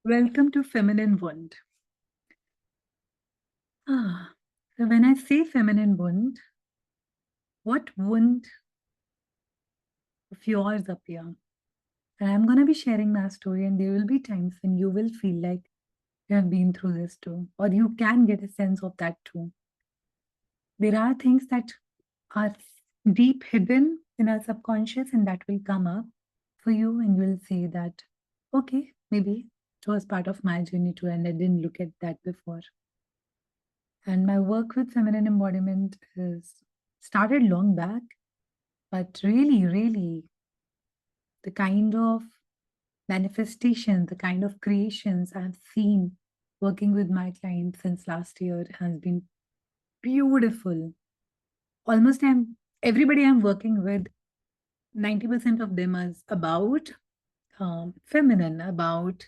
Welcome to Feminine Wound. So when I say feminine wound, what wound of yours appear? And I'm going to be sharing my story, and there will be times when you will feel like you have been through this too, or you can get a sense of that too. There are things that are deep hidden in our subconscious, and that will come up for you, and you will say that, okay, maybe it was part of my journey too, and I didn't look at that before. And my work with feminine embodiment is started long back, but really, the kind of manifestation, the kind of creations I've seen working with my clients since last year has been beautiful. Almost everybody I'm working with, 90% of them is about feminine, about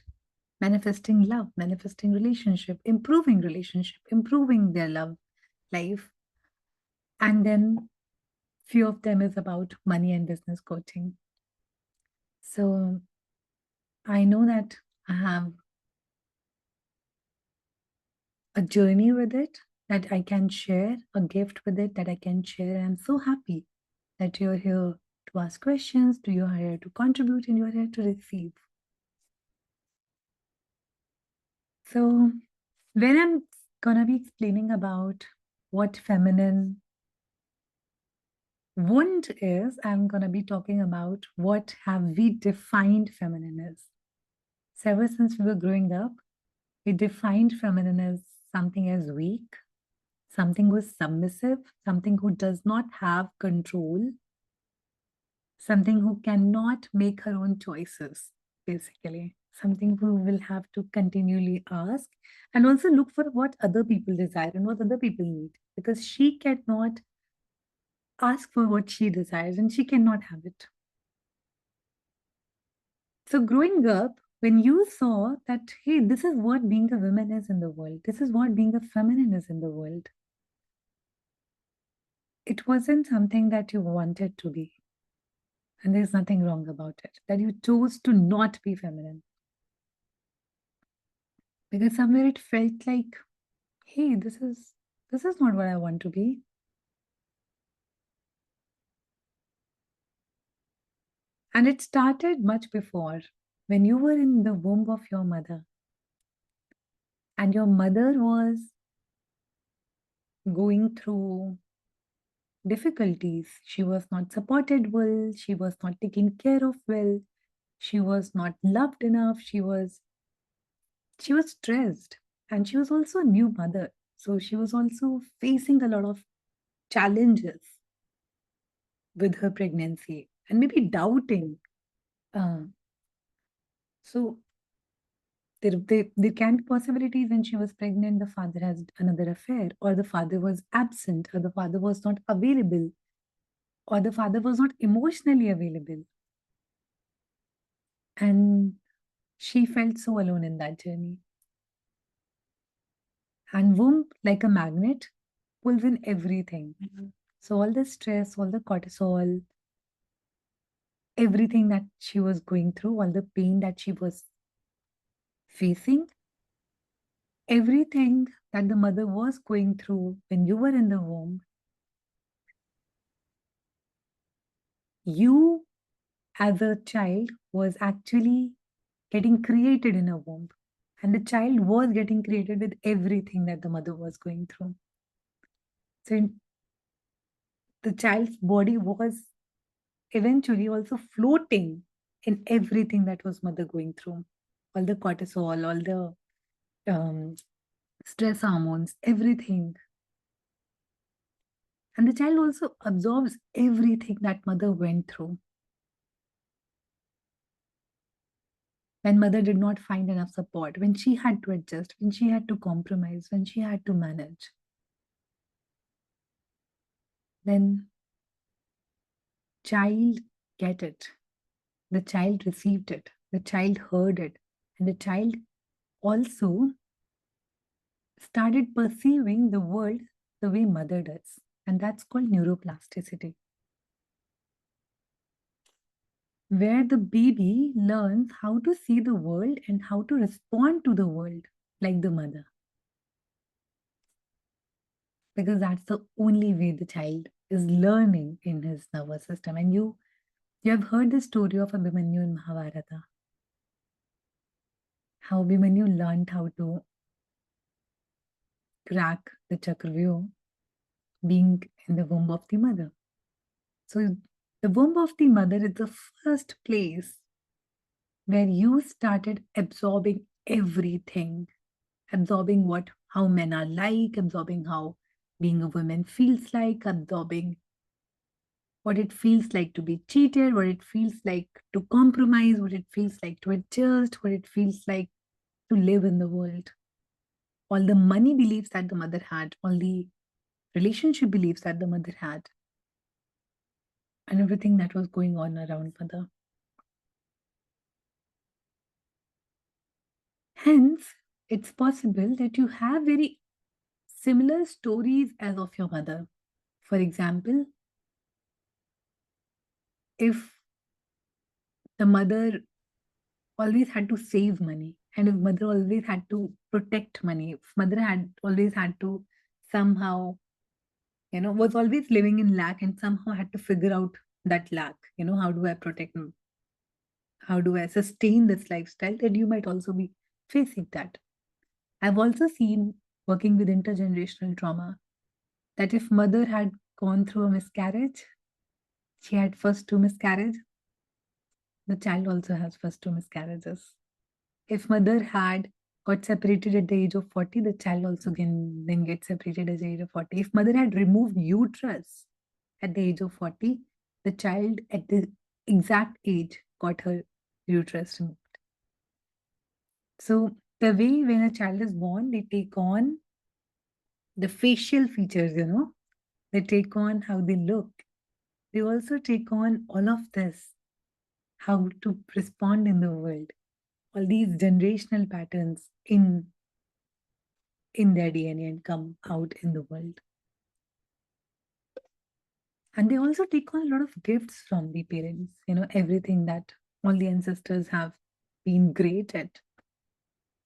manifesting love, manifesting relationship, improving their love life. And then few of them is about money and business coaching. So I know that I have a journey with it that I can share, a gift with it that I can share. I'm so happy that you're here to ask questions, you're here to contribute, and you're here to receive. So when I'm gonna be explaining about what feminine wound is, I'm gonna be talking about what have we defined feminine is. So ever since we were growing up, we defined feminine as something as weak, something who's submissive, something who does not have control, something who cannot make her own choices, basically. Something who will have to continually ask and also look for what other people desire and what other people need, because she cannot ask for what she desires and she cannot have it. So, growing up, when you saw that, hey, this is what being a woman is in the world, this is what being a feminine is in the world, it wasn't something that you wanted to be. And there's nothing wrong about it, that you chose to not be feminine. Because somewhere it felt like, hey, this is not what I want to be. And it started much before, when you were in the womb of your mother. And your mother was going through difficulties. She was not supported well, she was not taken care of well, she was not loved enough, she was stressed, and she was also a new mother. So she was also facing a lot of challenges with her pregnancy and maybe doubting. Uh, so there can be possibilities when she was pregnant, the father has another affair, or the father was absent, or the father was not available, or the father was not emotionally available. And she felt so alone in that journey. And womb, like a magnet, pulls in everything. So all the stress, all the cortisol, everything that she was going through, all the pain that she was facing, everything that the mother was going through when you were in the womb, you as a child was actually getting created in a womb. And the child was getting created with everything that the mother was going through. So the child's body was eventually also floating in everything that was mother going through. All the cortisol, all the stress hormones, everything. And the child also absorbs everything that mother went through. When mother did not find enough support, when she had to adjust, when she had to compromise, when she had to manage, then child get it. The child received it. The child heard it. And the child also started perceiving the world the way mother does. And that's called neuroplasticity. where the baby learns how to see the world and how to respond to the world like the mother. Because that's the only way the child is learning in his nervous system. And you have heard the story of Abhimanyu in Mahabharata. How Abhimanyu learned how to crack the Chakravyuh being in the womb of the mother. So the womb of the mother is the first place where you started absorbing everything, absorbing how men are like, absorbing how being a woman feels like, absorbing what it feels like to be cheated, what it feels like to compromise, what it feels like to adjust, what it feels like to live in the world. All the money beliefs that the mother had, all the relationship beliefs that the mother had, and everything that was going on around mother. Hence, it's possible that you have very similar stories as of your mother. For example, if the mother always had to save money, and if mother always had to protect money, if mother had always had to somehow, was always living in lack and somehow had to figure out that lack, how do I protect them? How do I sustain this lifestyle? That you might also be facing that. I've also seen working with intergenerational trauma that if mother had gone through a miscarriage, she had first two miscarriages, the child also has first two miscarriages. If mother had got separated at the age of 40, the child also can then get separated at the age of 40. If mother had removed uterus at the age of 40, the child at the exact age got her uterus removed. So the way when a child is born, they take on the facial features, they take on how they look. They also take on all of this, how to respond in the world, all these generational patterns in their DNA and come out in the world. And they also take on a lot of gifts from the parents, everything that all the ancestors have been great at.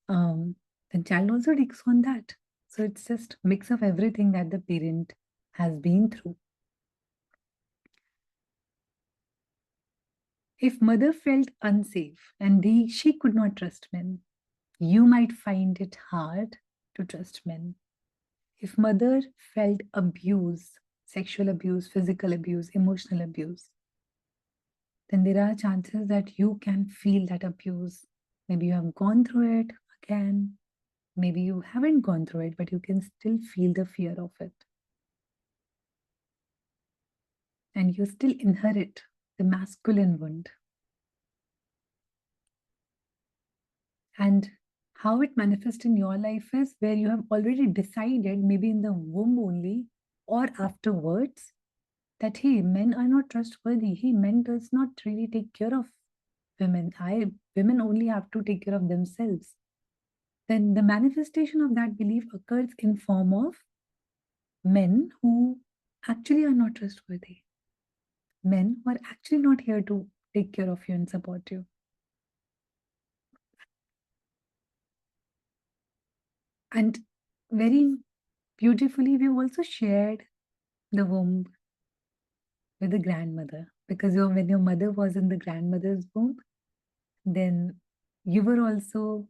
The child also takes on that. So it's just mix of everything that the parent has been through. If mother felt unsafe and she could not trust men, you might find it hard to trust men. If mother felt abuse, sexual abuse, physical abuse, emotional abuse, then there are chances that you can feel that abuse. Maybe you have gone through it again. Maybe you haven't gone through it, but you can still feel the fear of it. And you still inherit the masculine wound. And how it manifests in your life is where you have already decided, maybe in the womb only or afterwards, that hey, men are not trustworthy. Hey, men does not really take care of women. Women only have to take care of themselves. Then the manifestation of that belief occurs in form of men who actually are not trustworthy. Men who are actually not here to take care of you and support you. And very beautifully, we've also shared the womb with the grandmother, because when your mother was in the grandmother's womb, then you were also,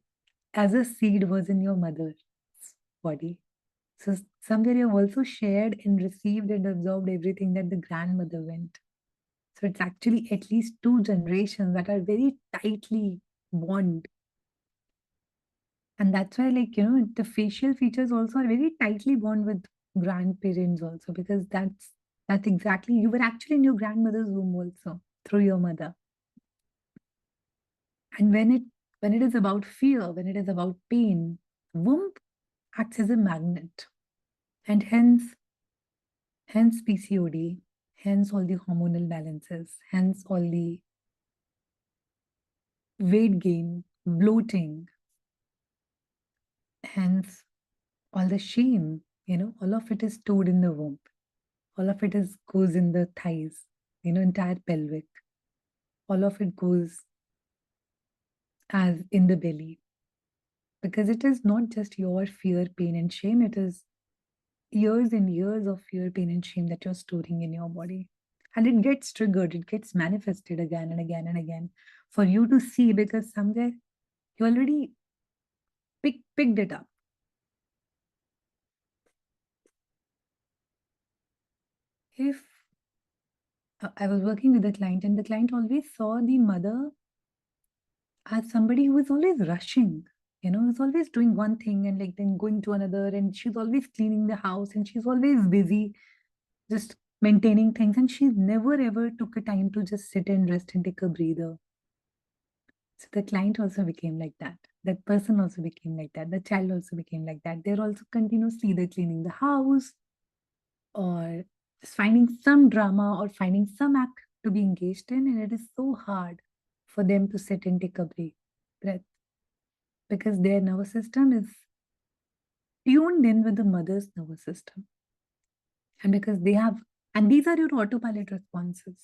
as a seed was in your mother's body. So somewhere you've also shared and received and absorbed everything that the grandmother went. So it's actually at least two generations that are very tightly bond. And that's why, the facial features also are very tightly bond with grandparents also, because that's exactly, you were actually in your grandmother's womb also through your mother. And when it is about fear, when it is about pain, womb acts as a magnet. And hence PCOD, hence all the hormonal balances, hence all the weight gain, bloating, hence all the shame, all of it is stored in the womb. All of it goes in the thighs, entire pelvic. all of it goes as in the belly. Because it is not just your fear, pain, and shame, it is years and years of fear, pain, and shame that you're storing in your body. And it gets triggered, it gets manifested again and again and again for you to see, because somewhere you already picked it up. If I was working with a client, and the client always saw the mother as somebody who is always rushing, is always doing one thing and like then going to another, and she's always cleaning the house and she's always busy just maintaining things, and she never ever took a time to just sit and rest and take a breather. So the client also became like that. That person also became like that. The child also became like that. They're also continuously either cleaning the house or just finding some drama or finding some act to be engaged in. And it is so hard for them to sit and take a breath, because their nervous system is tuned in with the mother's nervous system. And because they have, and these are your autopilot responses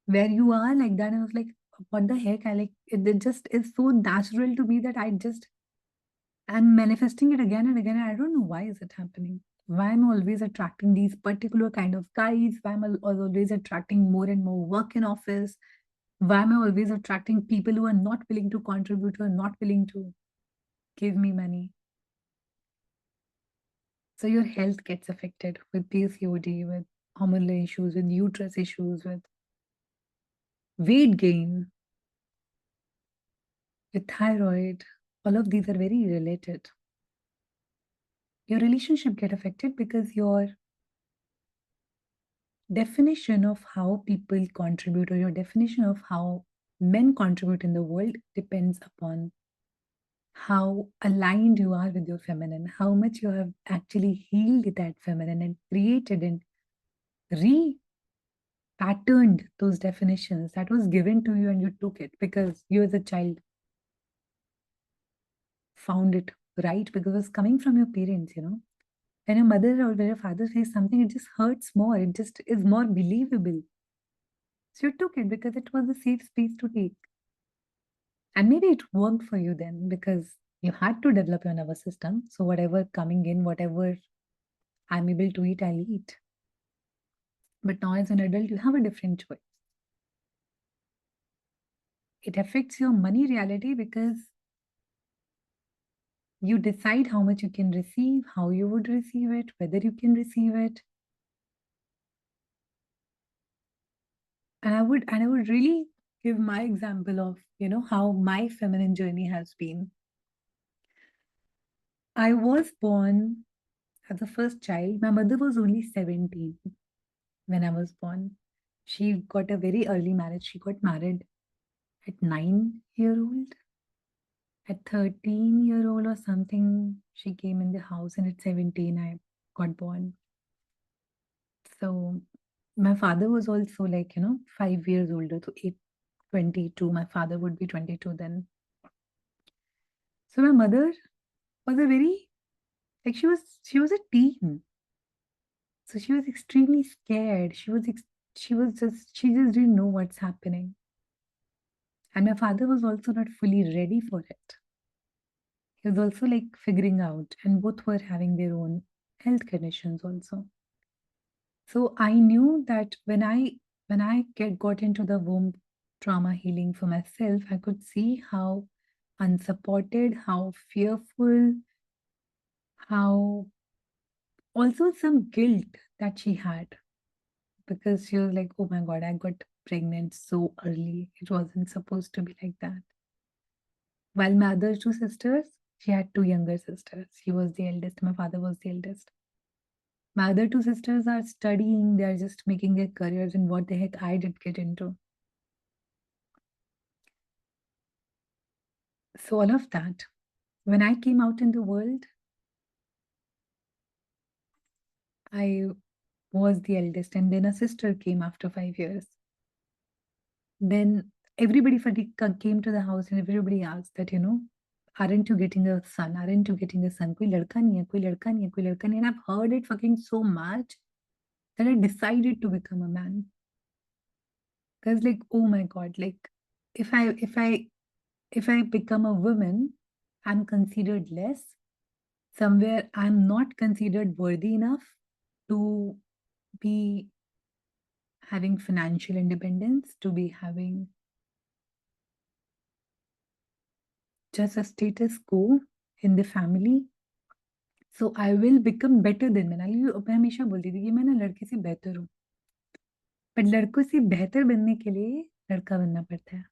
where you are like that. And I was like, what the heck? I like it just is so natural to me that I'm manifesting it again and again. And I don't know why is it happening. Why am I always attracting these particular kind of guys? Why am I always attracting more and more work in office? Why am I always attracting people who are not willing to contribute, who are not willing to give me money? So your health gets affected with PCOD, with hormonal issues, with uterus issues, with weight gain, with thyroid. All of these are very related. Your relationship get affected because your definition of how people contribute, or your definition of how men contribute in the world, depends upon how aligned you are with your feminine, how much you have actually healed that feminine and created and re-patterned those definitions that was given to you, and you took it because you as a child found it right, because it was coming from your parents. When your mother or when your father says something, it just hurts more. It just is more believable. So you took it because it was a safe space to take. And maybe it worked for you then because you had to develop your nervous system. So whatever coming in, whatever I'm able to eat, I'll eat. But now as an adult, you have a different choice. It affects your money reality because you decide how much you can receive, how you would receive it, whether you can receive it. And I would really give my example of, how my feminine journey has been. I was born as the first child. My mother was only 17 when I was born. She got a very early marriage. She got married at 9-year old. At 13-year old or something, she came in the house, and at 17, I got born. So my father was also like, 5 years older, so 22. My father would be 22 then. So my mother was a very, like, she was a teen. So she was extremely scared. She just didn't know what's happening. And my father was also not fully ready for it. He was also like figuring out, and both were having their own health conditions also. So I knew that when I got into the womb trauma healing for myself, I could see how unsupported, how fearful, how also some guilt that she had, because she was like, oh my God, I got pregnant so early. It wasn't supposed to be like that. While my other two sisters, she had two younger sisters. She was the eldest. My father was the eldest. My other two sisters are studying. They're just making their careers. And what the heck I did get into. So all of that. When I came out in the world, I was the eldest. And then a sister came after 5 years. Then everybody came to the house, and everybody asked that, aren't you getting a son? Aren't you getting a son? Koi ladka nahi hai, koi ladka nahi hai, koi ladka nahi hai. And I've heard it fucking so much that I decided to become a man. Because like, oh my God, like if I if I if I become a woman, I'm considered less. Somewhere I'm not considered worthy enough to be having financial independence, to be having just a status quo in the family. So I will become better than men. मैं हमेशा बोलती थी कि मैं ना लड़के से बेहतर हूँ, पर लड़कों से बेहतर बनने के लिए लड़का बनना पड़ता है,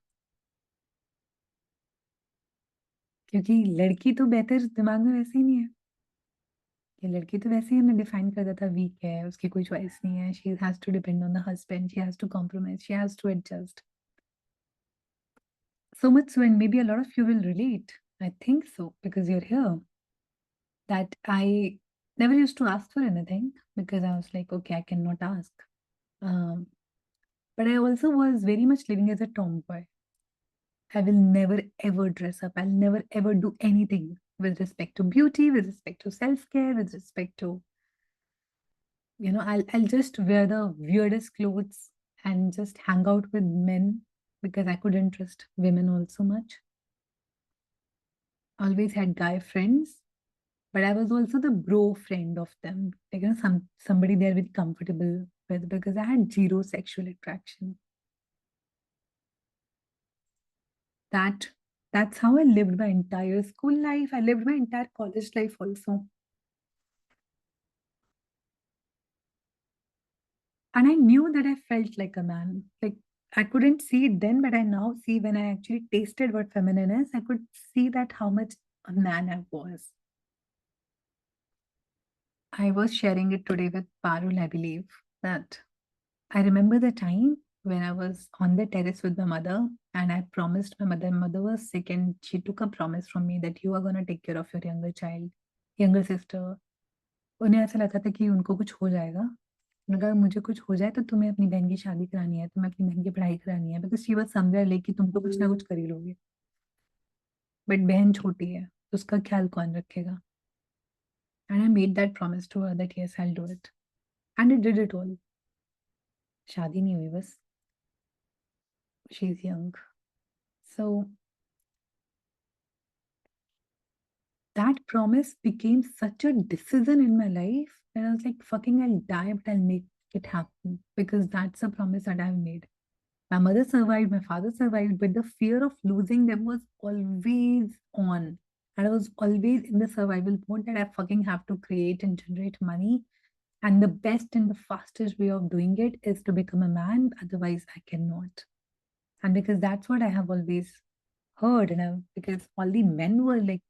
क्योंकि लड़की तो बेहतर दिमाग में वैसे ही नहीं है। ये लड़की तो वैसे ही हमने डिफाइन कर दिया था वीक है, उसकी कोई चॉइस नहीं है, she has to depend on the husband, she has to compromise, she has to adjust. So much so, and maybe a lot of you will relate. I think so, because you're here. That I never used to ask for anything because I was like, okay, I cannot ask. Um, but I also was very much living as a tomboy. I will never ever dress up. I'll never ever do anything with respect to beauty, with respect to self care, with respect to, I'll just wear the weirdest clothes and just hang out with men because I couldn't trust women also much. Always had guy friends, but I was also the bro friend of them. Like, somebody they're very comfortable with because I had zero sexual attraction. That that's how I lived my entire school life. I lived my entire college life also. And I knew that I felt like a man. Like I couldn't see it then, but I now see when I actually tasted what feminine is, I could see that how much a man I was. I was sharing it today with Parul, I believe, that I remember the time when I was on the terrace with my mother and I promised my mother, mother was sick and she took a promise from me that you are going to take care of your younger child, younger sister. उन्हें ऐसा लगा था कि उनको कुछ हो जाएगा. उन्होंने कहा मुझे कुछ हो जाए तो तुम्हें अपनी बहन की शादी करानी है, तुम्हें अपनी बहन की पढ़ाई करानी है, because she was somewhere like कि तुम तो कुछ ना कुछ कर ही लोगे, बट बहन छोटी है तो उसका ख्याल कौन रखेगा. And I made that promise to her that yes I will do it and it did it all. शादी नहीं हुई बस. She is young. So that promise became such a decision in my life that I was like, fucking, I'll die, but I'll make it happen because that's a promise that I've made. My mother survived, my father survived, but the fear of losing them was always on. And I was always in the survival mode that I fucking have to create and generate money. And the best and the fastest way of doing it is to become a man, otherwise, I cannot. And because that's what I have always heard, because all the men were like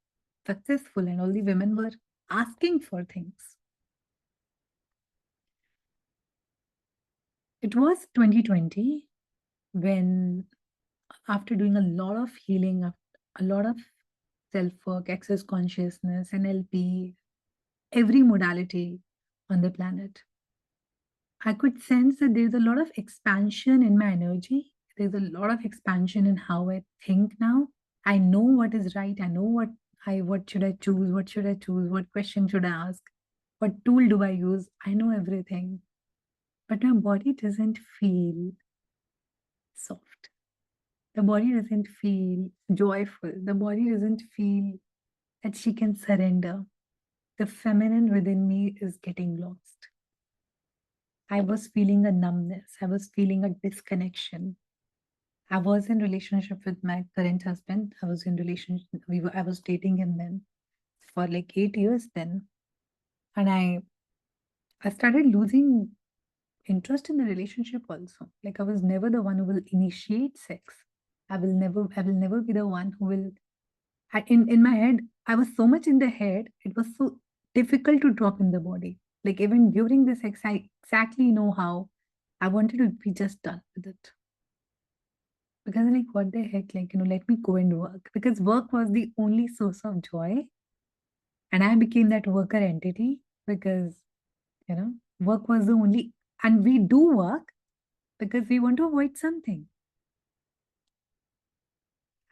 successful and all the women were asking for things. It was 2020 when, after doing a lot of healing, a lot of self work, access consciousness, NLP, every modality on the planet, I could sense that there's a lot of expansion in my energy. There's a lot of expansion in how I think now. I know what is right. I know what should I choose? What should I choose? What question should I ask? What tool do I use? I know everything. But my body doesn't feel soft. The body doesn't feel joyful. The body doesn't feel that she can surrender. The feminine within me is getting lost. I was feeling a numbness. I was feeling a disconnection. I was in relationship with my current husband. I was in relationship. I was dating him then for like 8 years then, and I started losing interest in the relationship also. Like I was never the one who will initiate sex. I will never be the one who will. In my head, I was so much in the head. It was so difficult to drop in the body. Like even during the sex, I exactly know how I wanted to be just done with it. Because like what the heck, like let me go and work. Because work was the only source of joy, and I became that worker entity because work was the only, and we do work because we want to avoid something.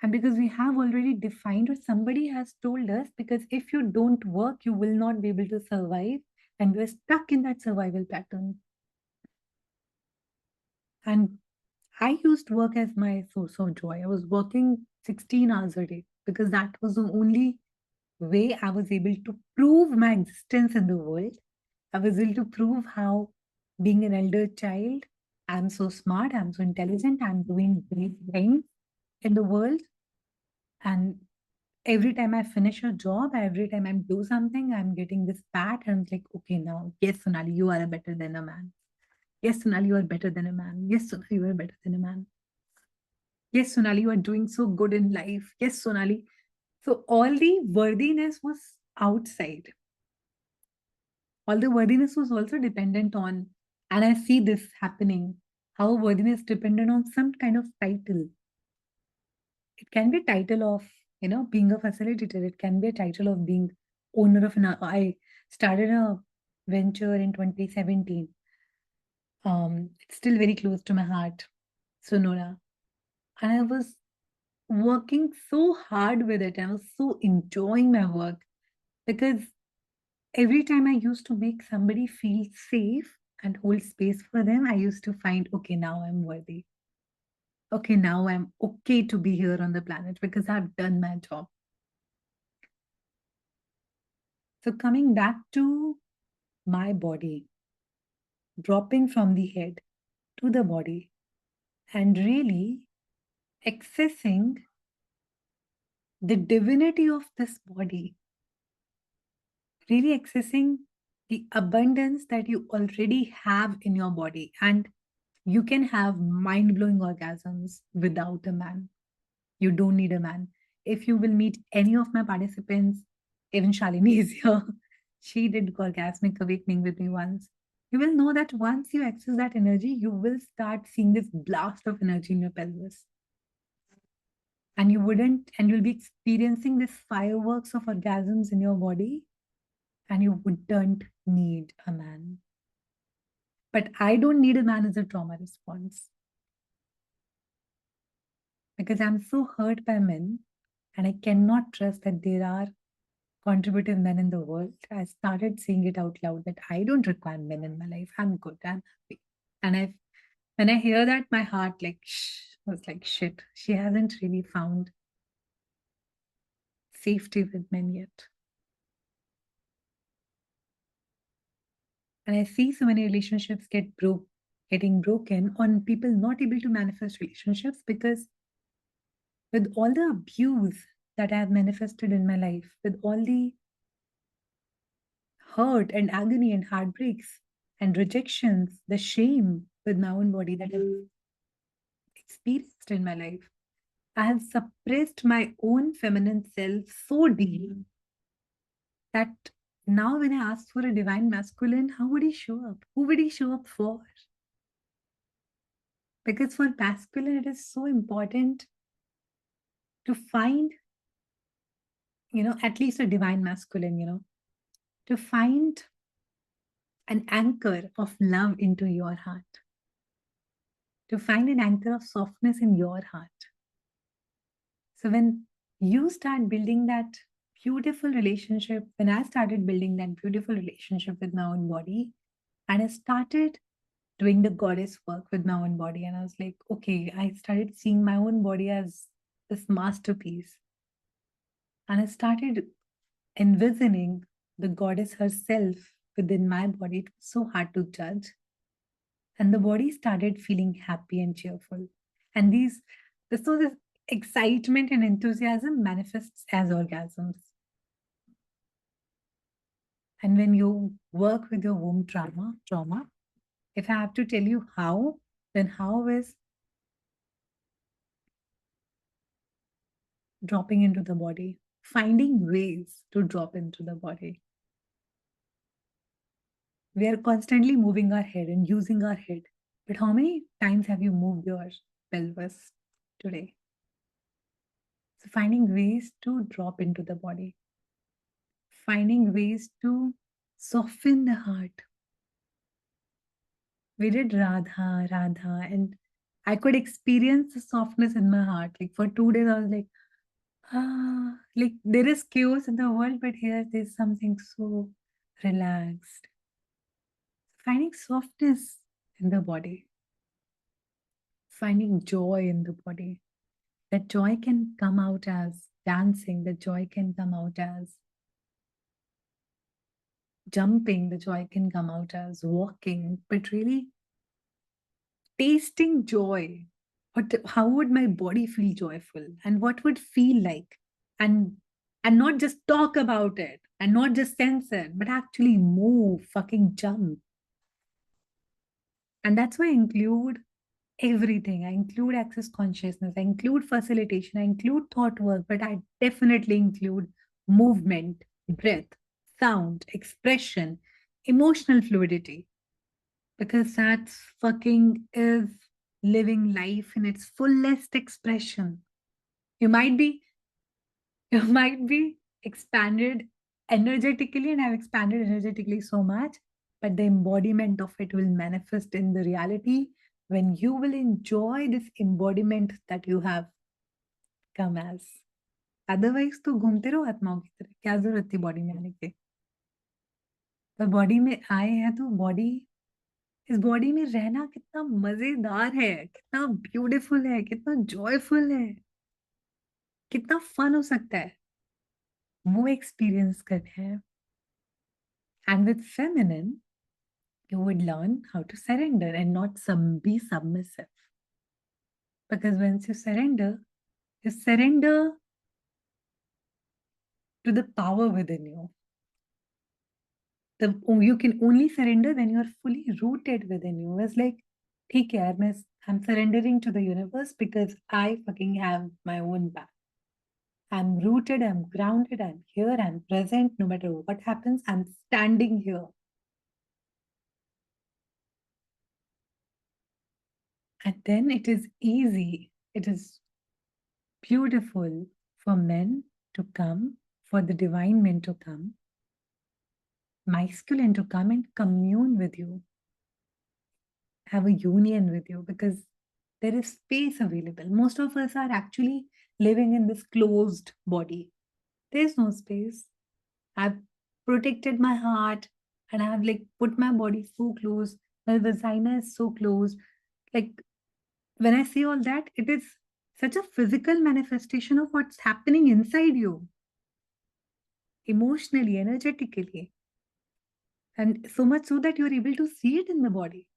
And because we have already defined, or somebody has told us, because if you don't work, you will not be able to survive. And we're stuck in that survival pattern. And I used work as my source of joy. I was working 16 hours a day because that was the only way I was able to prove my existence in the world. I was able to prove how, being an elder child, I'm so smart, I'm so intelligent, I'm doing great things in the world. And every time I finish a job, every time I do something, I'm getting this pat. And I'm like, okay, now, yes, Sonali, you are better than a man. Yes, Sonali, you are better than a man. Yes, Sonali, you are better than a man. Yes, Sonali, you are doing so good in life. Yes, Sonali. So all the worthiness was outside. All the worthiness was also dependent on, and I see this happening, how worthiness dependent on some kind of title. It can be a title of, being a facilitator. It can be a title of being owner of an. I started a venture in 2017. It's still very close to my heart, Sonora. And I was working so hard with it. I was so enjoying my work because every time I used to make somebody feel safe and hold space for them, I used to find, okay, now I'm worthy. Okay, now I'm okay to be here on the planet because I've done my job. So, coming back to my body, dropping from the head to the body, and really accessing the divinity of this body, really accessing the abundance that you already have in your body. And you can have mind blowing orgasms without a man. You don't need a man. If you will meet any of my participants, even Shalini is here, she did orgasmic awakening with me once. You will know that once you access that energy, you will start seeing this blast of energy in your pelvis. And you'll be experiencing this fireworks of orgasms in your body, and you wouldn't need a man. But I don't need a man as a trauma response because I'm so hurt by men and I cannot trust that there are contributive men in the world. I started saying it out loud that I don't require men in my life. I'm good. I'm happy. And when I hear that, my heart was like, shit, she hasn't really found safety with men yet. And I see so many relationships getting broken on people not able to manifest relationships because with all the abuse that I have manifested in my life, with all the hurt and agony and heartbreaks and rejections, the shame with my own body that I've experienced in my life, I have suppressed my own feminine self so deep that now when I ask for a divine masculine, how would he show up? Who would he show up for? Because for masculine, it is so important to find, at least a divine masculine, to find an anchor of love into your heart, to find an anchor of softness in your heart. So when you start building that beautiful relationship, when I started building that beautiful relationship with my own body, and I started doing the goddess work with my own body, and I was like, okay, I started seeing my own body as this masterpiece. And I started envisioning the goddess herself within my body. It was so hard to judge. And the body started feeling happy and cheerful. And this excitement and enthusiasm manifests as orgasms. And when you work with your womb trauma, if I have to tell you how, then how is dropping into the body, finding ways to drop into the body. We are constantly moving our head and using our head. But how many times have you moved your pelvis today? So finding ways to drop into the body, finding ways to soften the heart. We did Radha, Radha, and I could experience the softness in my heart. Like for 2 days, I was like, like there is chaos in the world, but here there's something so relaxed. Finding softness in the body, finding joy in the body. That joy can come out as dancing, the joy can come out as jumping, the joy can come out as walking, but really tasting joy. How would my body feel joyful and what would feel like? And not just talk about it and not just sense it, but actually move, fucking jump. And that's why I include everything. I include access consciousness, I include facilitation, I include thought work, but I definitely include movement, breath, sound, expression, emotional fluidity, because that's fucking is living life in its fullest expression. You might be, you might be expanded energetically, and I've expanded energetically so much, but the embodiment of it will manifest in the reality when you will enjoy this embodiment that you have come as. Otherwise तो घूमते रहो आत्माओं की तरह, क्या जरूरत थी body में आने की? पर बॉडी में आए हैं तो बॉडी, इस बॉडी में रहना कितना मजेदार है, कितना ब्यूटीफुल है, कितना जॉयफुल है, कितना फन हो सकता है, वो एक्सपीरियंस करते हैं. And with feminine you would learn how to surrender and not be submissive. Because once you surrender to the power within you. You can only surrender when you are fully rooted within you. It's like, ठीक है यार, I'm surrendering to the universe because I fucking have my own path. I'm rooted, I'm grounded, I'm here, I'm present. No matter what happens, I'm standing here. And then it is easy, it is beautiful for men to come, for the divine men to come, masculine to come and commune with you, have a union with you, because there is space available. Most of us are actually living in this closed body. There's no space. I've protected my heart and I've like put my body so close. My vagina is so close. Like when I say all that, it is such a physical manifestation of what's happening inside you, emotionally, energetically. And so much so that you're able to see it in the body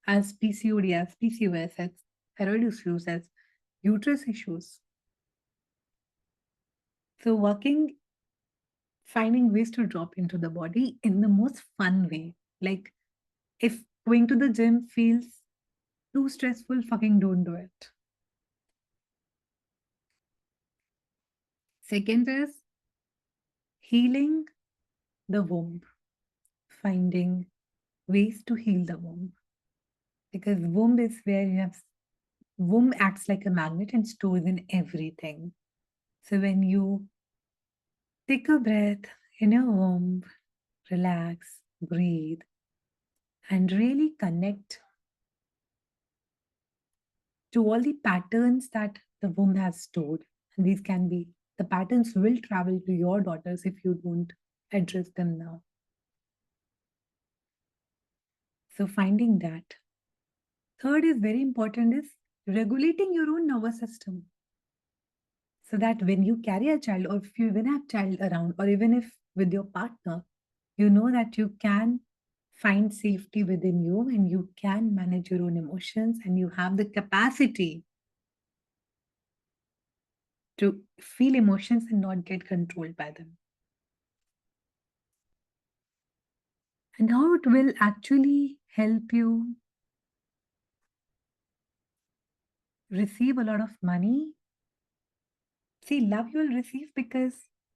as PCOD, as PCOS, as thyroid issues, as uterus issues. So finding ways to drop into the body in the most fun way. Like if going to the gym feels too stressful, fucking don't do it. Second is healing the womb, finding ways to heal the womb. Because womb is where womb acts like a magnet and stores in everything. So when you take a breath in your womb, relax, breathe, and really connect to all the patterns that the womb has stored. And these can be, the patterns will travel to your daughters if you don't address them now. So finding that. Third is very important, is regulating your own nervous system. So that when you carry a child, or if you even have child around, or even if with your partner, you know that you can find safety within you and you can manage your own emotions and you have the capacity to feel emotions and not get controlled by them. And how it will actually help you receive a lot of money. See, love you will receive because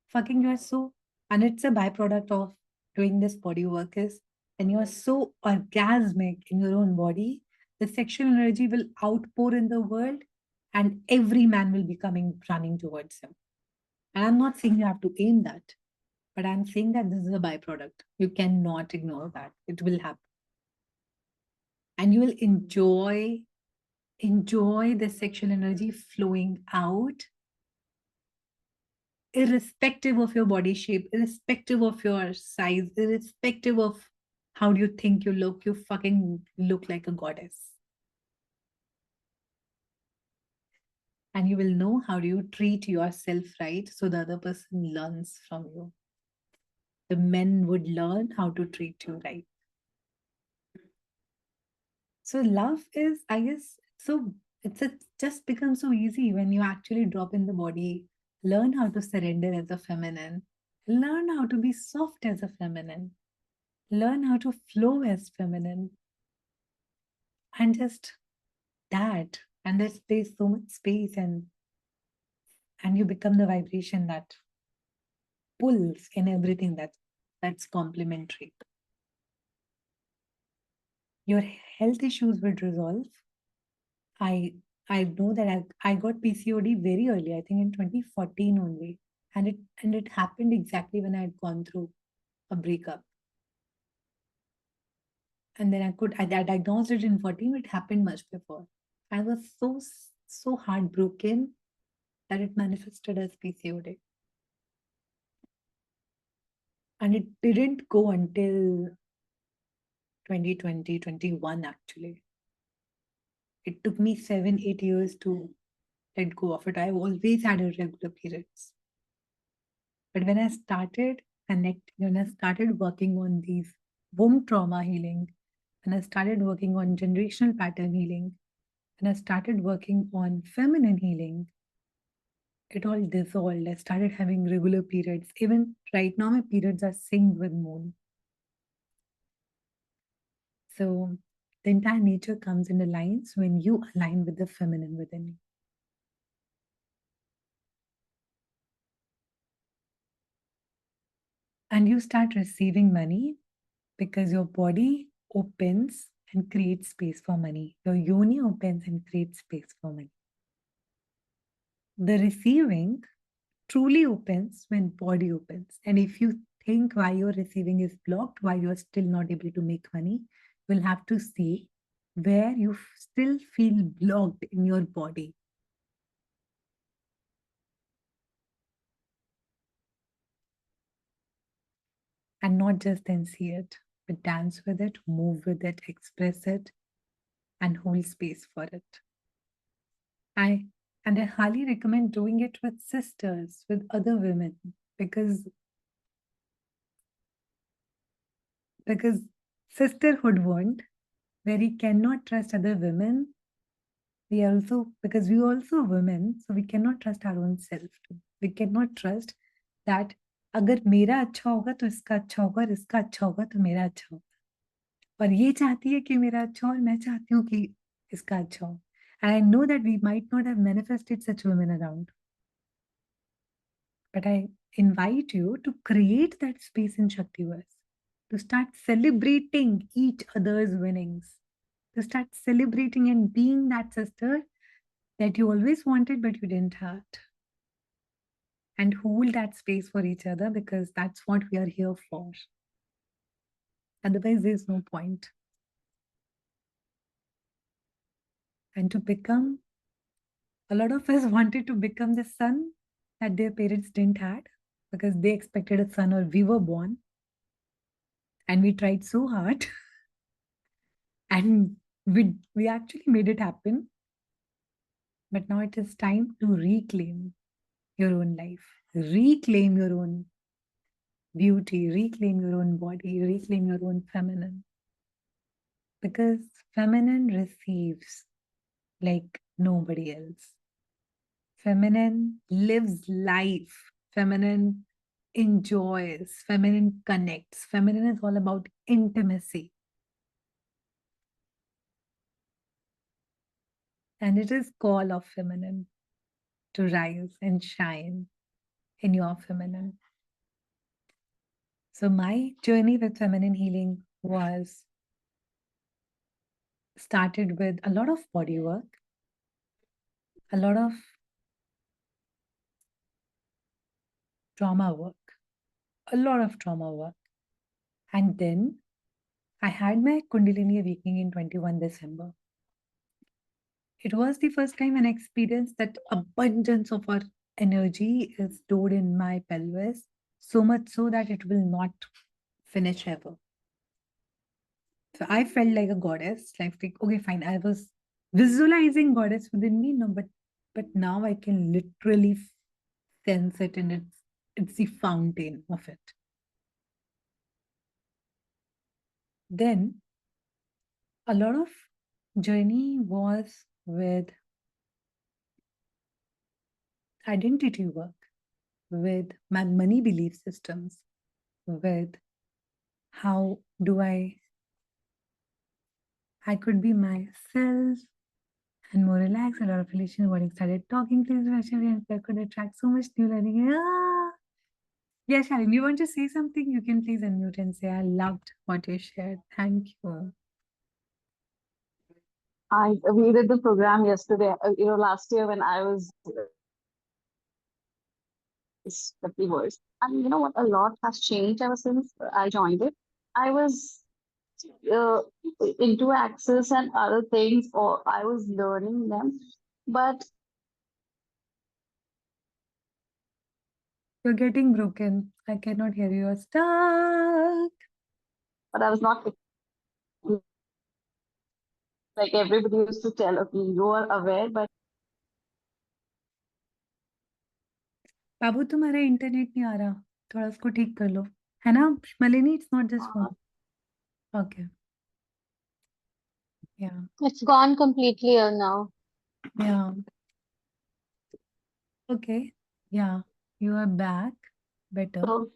fucking you are so, and it's a byproduct of doing this body work, is when you are so orgasmic in your own body, the sexual energy will outpour in the world and every man will be coming running towards him. And I'm not saying you have to aim that, but I'm saying that this is a byproduct. You cannot ignore that. It will happen. And you will enjoy the sexual energy flowing out, irrespective of your body shape, irrespective of your size, irrespective of how do you think you look fucking look like a goddess. And you will know how do you treat yourself right so the other person learns from you. The men would learn how to treat you right. So love is, I guess, so it just becomes so easy when you actually drop in the body, learn how to surrender as a feminine, learn how to be soft as a feminine, learn how to flow as feminine, and just that. And there's so much space, and you become the vibration that pulls in everything that's complementary. Your health issues would resolve. I I know that I got PCOD very early, I think in 2014 only. And it happened exactly when I had gone through a breakup. And then I diagnosed it in 14, it happened much before. I was so heartbroken that it manifested as PCOD. And it didn't go until 2020, 21 actually. It took me 7, 8 years to let go of it. I always had irregular periods. But when I started when I started working on these womb trauma healing, when I started working on generational pattern healing, when I started working on feminine healing, it all dissolved. I started having regular periods. Even right now, my periods are synced with moon. So the entire nature comes in alliance when you align with the feminine within you. And you start receiving money because your body opens and creates space for money. Your yoni opens and creates space for money. The receiving truly opens when body opens. And if you think why your receiving is blocked, why you're still not able to make money, you'll have to see where you still feel blocked in your body. And not just then see it, but dance with it, move with it, express it, and hold space for it. I I highly recommend doing it with sisters, with other women, because because sisterhood won't, where we cannot trust other women. We also because we also women, so we cannot trust our own self too. We cannot trust that अगर मेरा अच्छा होगा तो इसका अच्छा होगा और इसका अच्छा होगा तो मेरा अच्छा होगा. और ये चाहती है कि मेरा अच्छा हो और मैं चाहती हूँ कि इसका अच्छा हो. And I know that we might not have manifested such women around. But I invite you to create that space in Shaktiverse, to start celebrating each other's winnings, to start celebrating and being that sister that you always wanted but you didn't have. And hold that space for each other because that's what we are here for. Otherwise, there's no point. And to become, a lot of us wanted to become the son that their parents didn't had because they expected a son or we were born. And we tried so hard and we actually made it happen. But now it is time to reclaim your own life, reclaim your own beauty, reclaim your own body, reclaim your own feminine. Because feminine receives like nobody else. Feminine lives life. Feminine enjoys. Feminine connects. Feminine is all about intimacy. And it is call of feminine to rise and shine in your feminine. So my journey with feminine healing was started with a lot of body work, a lot of trauma work, a lot of trauma work. And then I had my Kundalini awakening in 21 December. It was the first time when I experienced that abundance of our energy is stored in my pelvis, so much so that it will not finish ever. So I felt like a goddess. Like, okay, fine. I was visualizing goddess within me, no, but but now I can literally sense it, and it's the fountain of it. Then a lot of journey was with identity work, with my money belief systems, with how do I could be myself and more relaxed. A lot of relation body started talking to and I could attract so much new learning. Yeah, Shalini, you want to say something? You can please unmute and say, I loved what you shared. Thank you. We did the program yesterday, last year when I was the keywords. And you know what? A lot has changed ever since I joined it. I was uh, into Access and other things, or I was learning them, but You're getting broken. I cannot hear you. You're stuck. I was not like everybody used to tell, okay, you are aware, but बाबू तुम्हारा internet नहीं आ रहा, थोड़ा उसको ठीक कर लो, है ना Malini? It's not just phone. Okay. Yeah. It's gone completely now. Yeah. Okay. Yeah. You are back. Better. so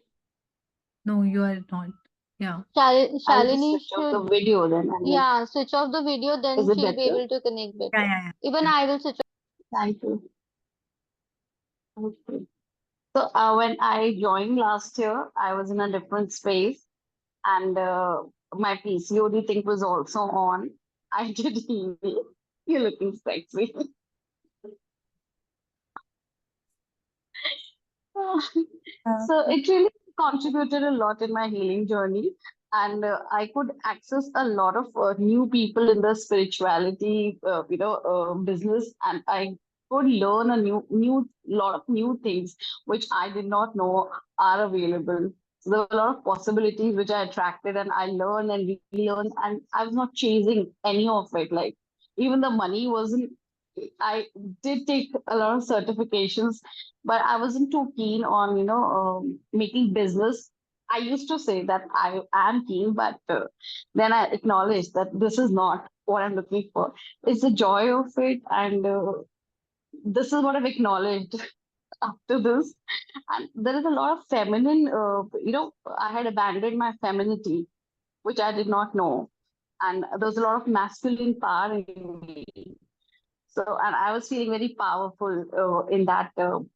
No, you are not. Yeah. I'll just Shalini switch off the should, video then. And yeah, switch off the video, then is it she'll be better? able to connect better. Yeah. Even Yeah. I will switch off. Thank you. Okay. So when I joined last year, I was in a different space, and my PCOD thing was also on. I did email. You're looking sexy. So it really contributed a lot in my healing journey, and I could access a lot of new people in the spirituality, business, and I could learn a new lot of new things which I did not know are available. So there were a lot of possibilities which I attracted, and I learned and relearned, and I was not chasing any of it. Like even the money wasn't. I did take a lot of certifications, but I wasn't too keen on making business. I used to say that I am keen, but then I acknowledged that this is not what I'm looking for. It's the joy of it, and this is what I've acknowledged after this. And there is a lot of feminine. I had abandoned my femininity, which I did not know, and there was a lot of masculine power in me. So, and I was feeling very powerful in that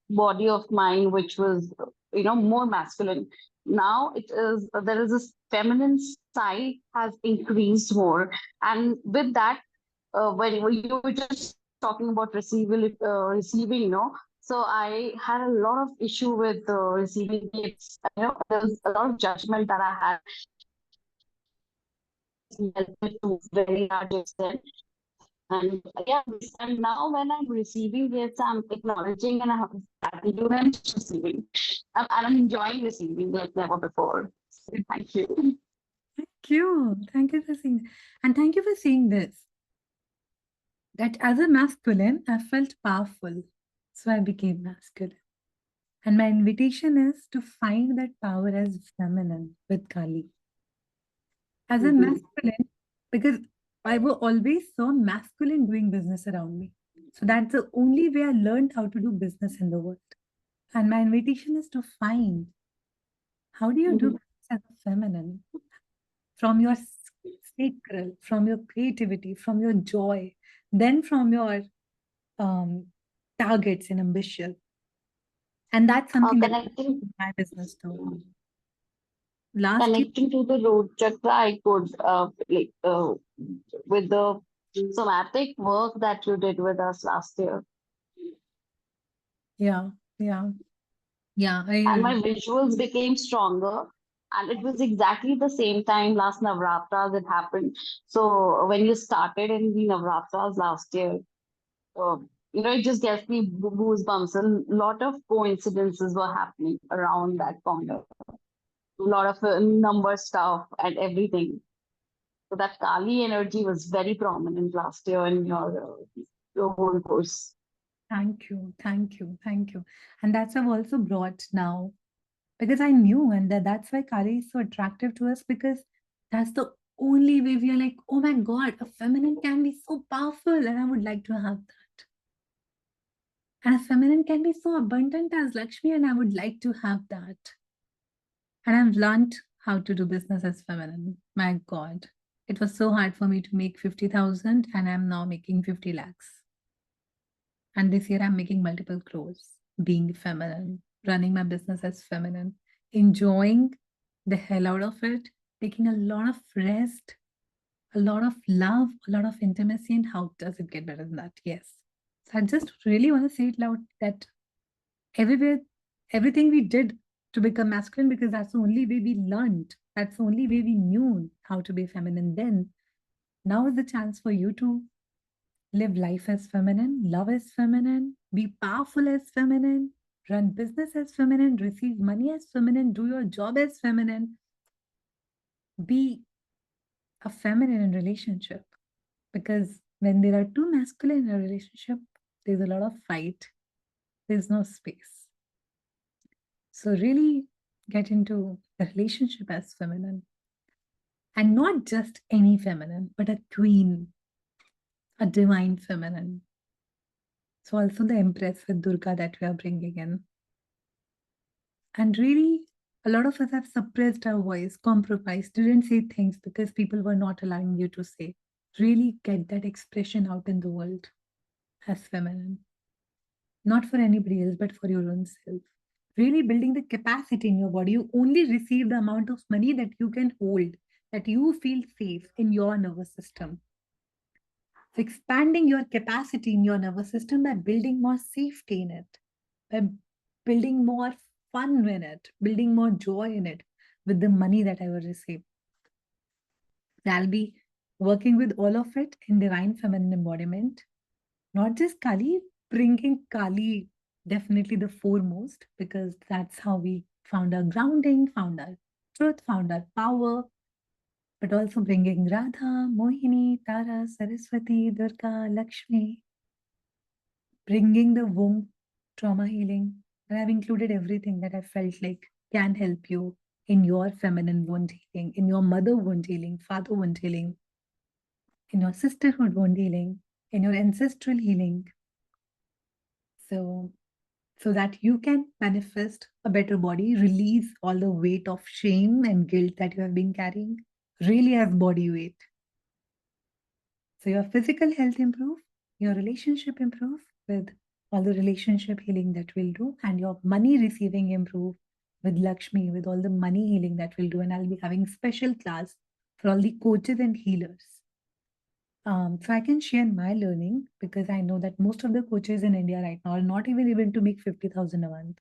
body of mine, which was, more masculine. Now it is, there is this feminine side has increased more. And with that, when you were just talking about receiving, so I had a lot of issue with receiving gifts. There was a lot of judgment that I had to very large extent. And yeah, and now when I'm receiving gifts, I'm acknowledging and I have gratitude and just receiving. And I'm enjoying receiving like never before. So thank you. Thank you. Thank you for saying that. And thank you for saying this. That as a masculine, I felt powerful. So I became masculine. And my invitation is to find that power as feminine with Kali. As a masculine, because I will always saw masculine doing business around me. So that's the only way I learned how to do business in the world. And my invitation is to find how do you do business as a feminine? From your sacral, from your creativity, from your joy, then from your targets and ambition. And that's something that Connecting, my business too. connecting to the root chakra, I could with the somatic work that you did with us last year. Yeah. And my visuals became stronger. And it was exactly the same time last Navratras it happened. So when you started in the Navratras last year, it just gets me goosebumps. A lot of coincidences were happening around that corner. A lot of number stuff and everything. So that Kali energy was very prominent last year in your whole course. Thank you, thank you, thank you. And that's I've also brought now because I knew, and that's why Kali is so attractive to us because that's the only way we are like, oh my God, a feminine can be so powerful, and I would like to have that. And a feminine can be so abundant as Lakshmi, and I would like to have that. And I've learned how to do business as feminine. My God, it was so hard for me to make 50,000, and I'm now making 50 lakhs. And this year I'm making multiple crores, being feminine, running my business as feminine, enjoying the hell out of it, taking a lot of rest, a lot of love, a lot of intimacy. And how does it get better than that? Yes. So I just really want to say it loud that everywhere, everything we did to become masculine, because that's the only way we learned, that's the only way we knew how to be feminine then. Now is the chance for you to live life as feminine, love as feminine, be powerful as feminine, run business as feminine, receive money as feminine, do your job as feminine, be a feminine in relationship. Because when there are two masculine in a relationship, there's a lot of fight, there's no space. So really get into the relationship as feminine. And not just any feminine, but a queen, a divine feminine. So also the Empress with Durga that we are bringing in. And really, a lot of us have suppressed our voice, compromised, didn't say things because people were not allowing you to say. Really get that expression out in the world as feminine. Not for anybody else, but for your own self. Really building the capacity in your body. You only receive the amount of money that you can hold, that you feel safe in your nervous system. So expanding your capacity in your nervous system by building more safety in it, by building more fun in it, building more joy in it with the money that I will receive. I'll be working with all of it in divine feminine embodiment. Not just Kali, bringing Kali definitely the foremost, because that's how we found our grounding, found our truth, found our power, but also bringing Radha, Mohini, Tara, Saraswati, Durga, Lakshmi, bringing the womb trauma healing. And I've included everything that I felt like can help you in your feminine wound healing, in your mother wound healing, father wound healing, in your sisterhood wound healing, in your ancestral healing. So that you can manifest a better body, release all the weight of shame and guilt that you have been carrying, really as body weight. So your physical health improve, your relationship improve with all the relationship healing that we'll do, and your money receiving improve with Lakshmi, with all the money healing that we'll do. And I'll be having special class for all the coaches and healers. So I can share my learning because I know that most of the coaches in India right now are not even able to make 50,000 a month.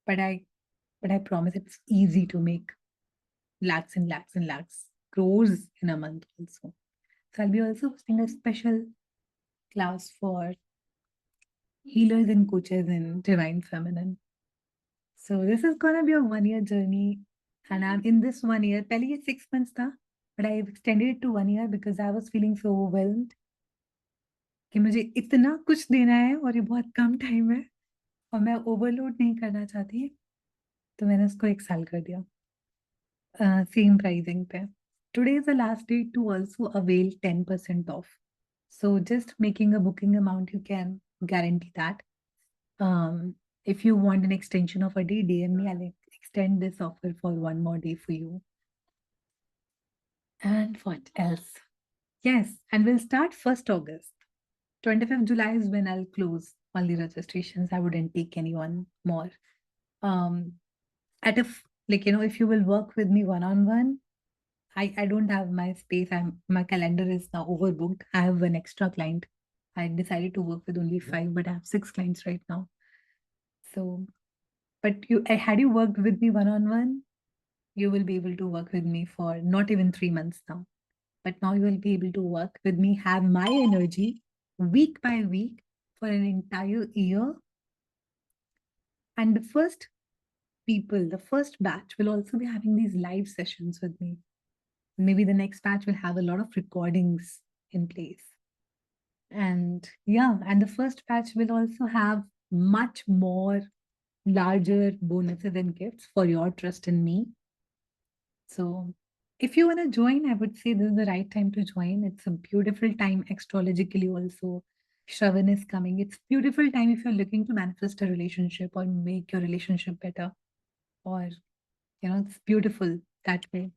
But I promise it's easy to make lakhs and lakhs and lakhs, crores in a month also. So I'll be also hosting a special class for healers and coaches in Divine Feminine. So this is gonna be a 1 year journey. And I'm in this 1 year, पहले ये 6 months था, but I've extended it to 1 year because I was feeling so overwhelmed कि मुझे इतना कुछ देना है और ये बहुत कम टाइम है और मैं ओवरलोड नहीं करना चाहती, तो मैंने उसको 1 साल कर दिया सेम प्राइसिंग पे. Today is the last day to also avail 10% off. So just making a booking amount, you can guarantee that. If you want an extension of a day, DM me. I'll extend this offer for 1 more day for you. And what else? Yes, and we'll start 1st August. 25th July is when I'll close all the registrations. I wouldn't take anyone more. If you will work with me one-on-one, I don't have my space. My calendar is now overbooked. I have an extra client. I decided to work with only 5, but I have 6 clients right now. So, but had you worked with me one-on-one, you will be able to work with me for not even 3 months now. But now you will be able to work with me, have my energy week by week for an entire year. And the first batch will also be having these live sessions with me. Maybe the next batch will have a lot of recordings in place. And yeah, and the first batch will also have much more larger bonuses and gifts for your trust in me. So if you want to join, I would say this is the right time to join. It's a beautiful time astrologically also. Shravan is coming. It's beautiful time if you're looking to manifest a relationship or make your relationship better. Or, it's beautiful that way.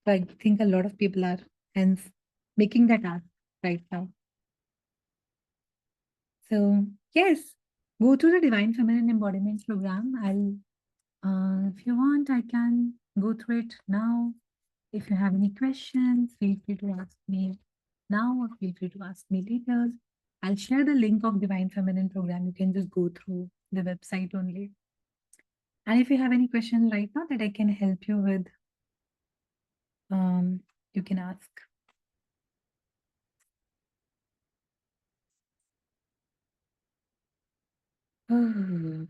So I think a lot of people are hence making that ask right now. So yes, go to the Divine Feminine Embodiment program. If you want, I can go through it now. If you have any questions, feel free to ask me now or feel free to ask me later. I'll share the link of Divine Feminine program. You can just go through the website only. And if you have any questions right now that I can help you with, you can ask. Oh.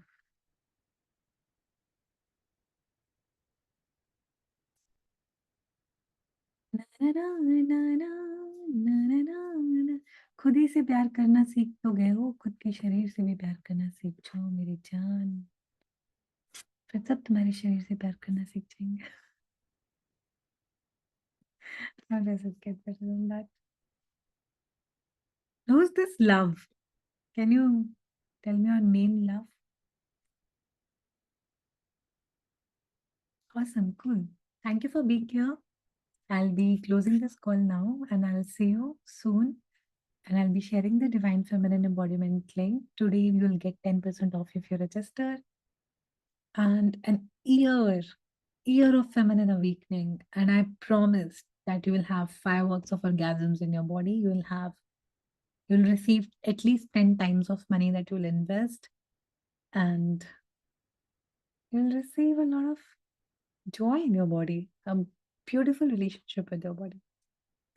खुद ही से प्यार करना सीख तो गए हो, खुद के शरीर से भी प्यार करना सीख जाओ मेरी जान, फिर सब तुम्हारे शरीर से प्यार करना सीख जाएंगे. How does it get better than that? Who's this love? Can you tell me your name, love? Awesome, cool. Thank you for being here. I'll be closing this call now and I'll see you soon. And I'll be sharing the Divine Feminine Embodiment link. Today you'll get 10% off if you register. And an year of feminine awakening. And I promise that you will have fireworks of orgasms in your body. You'll receive at least 10 times of money that you'll invest. And you'll receive a lot of joy in your body, a beautiful relationship with your body.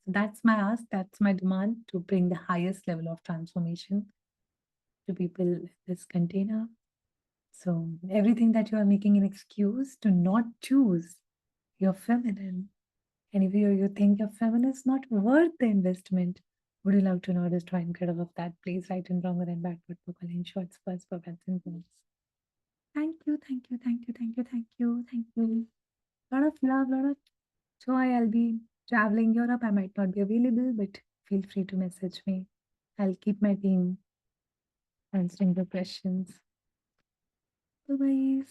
So that's my ask, that's my demand to bring the highest level of transformation to people in this container. So everything that you are making an excuse to not choose your feminine. And if you think your feminine is not worth the investment, would you love to know the destroy and get out of that place, right and wrong, and backward, vocal, in shorts, first, for and words. Thank you, thank you, thank you, thank you, thank you, thank you. Lot of love, lot of joy. I'll be traveling Europe. I might not be available, but feel free to message me. I'll keep my team answering the questions. Bye-bye.